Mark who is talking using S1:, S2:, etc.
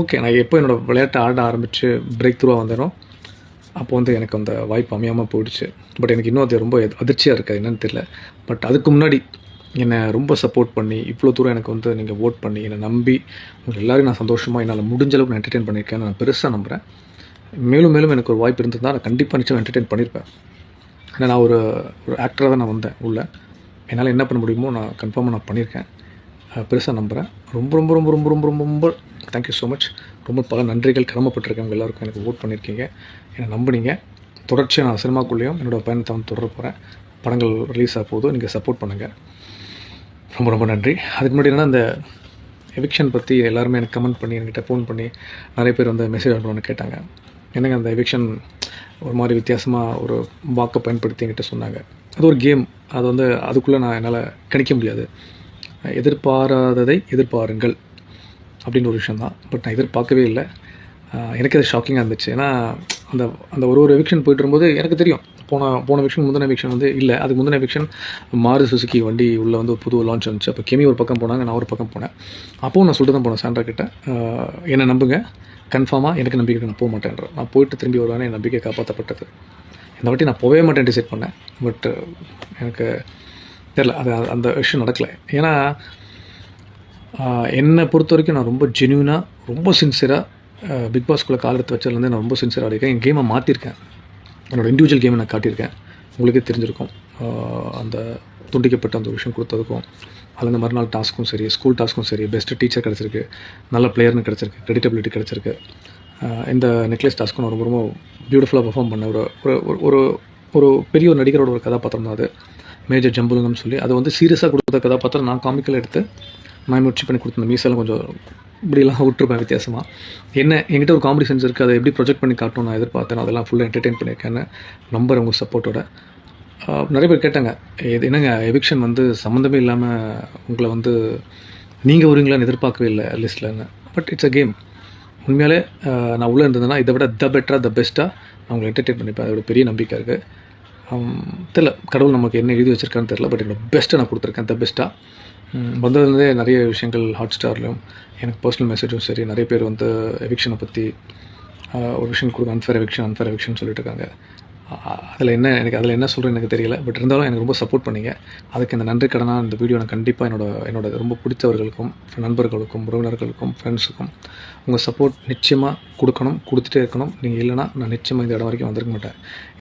S1: Okay. நான் எப்போ என்னோட விளையாட்ட ஆட ஆரம்பிச்சு பிரேக் த்ரூவா வந்தேனோ, அப்போ வந்து எனக்கு அந்த வாய்ப்பு அமையாம போயிடுச்சு. பட் எனக்கு இன்னும் அது ரொம்ப அதிர்ச்சியா இருக்கு. என்னன்னு தெரியல. பட் அதுக்கு முன்னாடி என்ன ரொம்ப சப்போர்ட் பண்ணி, இவ்வளோ தூரம் எனக்கு வந்து நீங்க வோட் பண்ணி, என்ன நம்பி, உங்க எல்லாரையும் நான் சந்தோஷமா என்னால முடிஞ்ச அளவுக்கு நான் என்டர்டெயின் பண்ணியிருக்கேன்னு நான் பெருசா நம்புறேன். மேலும் மேலும் எனக்கு ஒரு வாய்ப்பு இருந்திருந்தா நான் கண்டிப்பா நிச்சயமா என்டர்டெயின் பண்ணியிருப்பேன். ஏன்னா நான் ஒரு ஒரு ஆக்டரா தான் நான் வந்தேன் உள்ள. என்னால என்ன பண்ண முடியுமோ நான் கன்ஃபார்மா நான் பண்ணியிருக்கேன். பெருசா நம்புறேன். ரொம்ப ரொம்ப ரொம்ப ரொம்ப ரொம்ப ரொம்ப ரொம்ப தேங்க் யூ ஸோ மச். ரொம்ப பல நன்றிகள் கடமைப்பட்டிருக்கேன் உங்க எல்லாருக்கும். எனக்கு வோட் பண்ணியிருக்கீங்க. என்ன நம்புனீங்க. தொடர்ச்சியா நான் சினிமாக்குள்ளேயும் என்னோட பயணத்தை வந்து தொடர போகிறேன். படங்கள் ரிலீஸ் ஆக போகுது. நீங்கள் சப்போர்ட் பண்ணுங்கள். ரொம்ப ரொம்ப நன்றி. அதுக்கு முன்னாடி என்னன்னா, இந்த எவிக்ஷன் பற்றி எல்லாருமே எனக்கு கமெண்ட் பண்ணி, என்கிட்ட ஃபோன் பண்ணி நிறைய பேர் வந்து மெசேஜ் அனுப்பணும்னு கேட்டாங்க. என்னங்க அந்த எவிக்ஷன் ஒரு மாதிரி வித்தியாசமாக ஒரு வாக்கை பயன்படுத்தி என்கிட்ட சொன்னாங்க. அது ஒரு கேம். அது வந்து அதுக்குள்ளே நான் என்னால் கணிக்க முடியாது. எதிர்பாராததை எதிர்பாருங்கள் அப்படின்னு ஒரு விஷயம் தான். பட் நான் எதிர்பார்க்கவே இல்லை. எனக்கு அது ஷாக்கிங்காக இருந்துச்சு. ஏன்னா அந்த அந்த ஒரு எவிக்ஷன் போயிட்டு வரும்போது எனக்கு தெரியும். போன எவிக்ஷன் முந்தின எவிக்ஷன் வந்து இல்லை. அதுக்கு முந்தின எவிக்ஷன் மாருதி சுசுகி வண்டி உள்ளே வந்து ஒரு புது லான்ச் இருந்துச்சு. அப்போ கெமி ஒரு பக்கம் போனாங்க, நான் ஒரு பக்கம் போனேன். அப்போவும் நான் சொல்லிட்டு தான் போனேன் சாண்ட்ரா கிட்ட, என்னை நம்புங்க, கன்ஃபார்மாக எனக்கு நம்பிக்கை நான் போக மாட்டேன்றேன். நான் போயிட்டு திரும்பி வருவேன். என் நம்பிக்கை காப்பாற்றப்பட்டது. இந்த வாட்டி நான் போகவே மாட்டேன் டிசைட் பண்ணேன். பட் எனக்கு தெரில, அது அந்த விஷயம் நடக்கலை. ஏன்னா என்னை பொறுத்த வரைக்கும் நான் ரொம்ப ஜென்யூனாக, ரொம்ப சின்சியராக பிக் பாஸ்குள்ளே கால் எடுத்து வச்சதுலேருந்து நான் ரொம்ப சின்சியராக இருக்கேன். என் கேமை மாற்றிருக்கேன். என்னோடய இண்டிவிஜுவல் கேமை நான் காட்டியிருக்கேன். உங்களுக்கே தெரிஞ்சிருக்கும். அந்த துண்டிக்கப்பட்ட அந்த விஷயம் கொடுத்ததுக்கும், அதில் இந்த மறுநாள் டாஸ்க்கும் சரி, ஸ்கூல் டாஸ்க்கும் சரி, பெஸ்ட்டு டீச்சர் கிடச்சிருக்கு, நல்ல பிளேயர்னு கிடச்சிருக்கு, கிரெடிட்டபிலிட்டி கிடச்சிருக்கு. இந்த நெக்லஸ் டாஸ்க்கும் நான் ரொம்ப ரொம்ப பியூட்டிஃபுல்லாக பர்ஃபார்ம் பண்ணேன். ஒரு ஒரு ஒரு பெரிய ஒரு நடிகரோட ஒரு கதாபாத்திரம் தான் அது. மேஜர் ஜம்புலிங்கம்னு சொல்லி அதை வந்து சீரியஸாக கொடுத்த கதாபாத்திரம் நான் காமிக்கல் எடுத்து நான் முயற்சி பண்ணி கொடுத்த மீசெல்லாம் கொஞ்சம் இப்படிலாம் விட்டுருப்பேன் வித்தியாசமாக. என்கிட்ட ஒரு காமெடி சென்ஸ் இருக்குது. அதை எப்படி ப்ரொஜெக்ட் பண்ணி காட்டணும் நான் எதிர்பார்த்தேன். அதெல்லாம் ஃபுல்லாக என்டர்டெயின் பண்ணியிருக்கேன்னு நம்புறேன் உங்கள் சப்போர்ட்டோட. நிறைய பேர் கேட்டாங்க, இது என்னங்க எவிக்ஷன் வந்து சம்மந்தமே இல்லாமல் உங்களை வந்து நீங்கள் வருவீங்களான்னு எதிர்பார்க்கவே இல்லை லிஸ்ட்லன்னு. But it's a game. உண்மையாலே நான் உள்ளே இருந்ததுன்னா இதை விட பெட்டராக பெஸ்ட்டாக நான் உங்களை என்டர்டெயின் பண்ணிப்பேன். அதோட பெரிய நம்பிக்கை இருக்குது. தெரில, கடவுள் நமக்கு என்ன எழுதி வச்சுருக்கான்னு தெரில. பட் என்னோட பெஸ்ட்டை நான் கொடுத்துருக்கேன், பெஸ்ட்டாக. வந்ததுலேருந்தே நிறைய விஷயங்கள் ஹாட் ஸ்டார்லையும் எனக்கு பர்சனல் மெசேஜும் சரி, நிறைய பேர் வந்து எவிக்ஷனை பற்றி ஒரு விஷயம் கொடுக்க அன்ஃபேர் எவிக்ஷன் சொல்லிட்டு இருக்காங்க. அதில் என்ன சொல்கிறேன்னு எனக்கு தெரியல. பட் இருந்தாலும் எனக்கு ரொம்ப சப்போர்ட் பண்ணிங்க. அதுக்கு இந்த நன்றி கடனாக இந்த வீடியோ நான் கண்டிப்பாக என்னோட ரொம்ப பிடித்தவர்களுக்கும், நண்பர்களுக்கும், உறவினர்களுக்கும், ஃப்ரெண்ட்ஸுக்கும் உங்கள் சப்போர்ட் நிச்சயமாக கொடுக்கணும், கொடுத்துட்டே இருக்கணும். நீங்கள் இல்லைனா நான் நிச்சயமாக இந்த இடம் வரைக்கும் வந்திருக்க மாட்டேன்.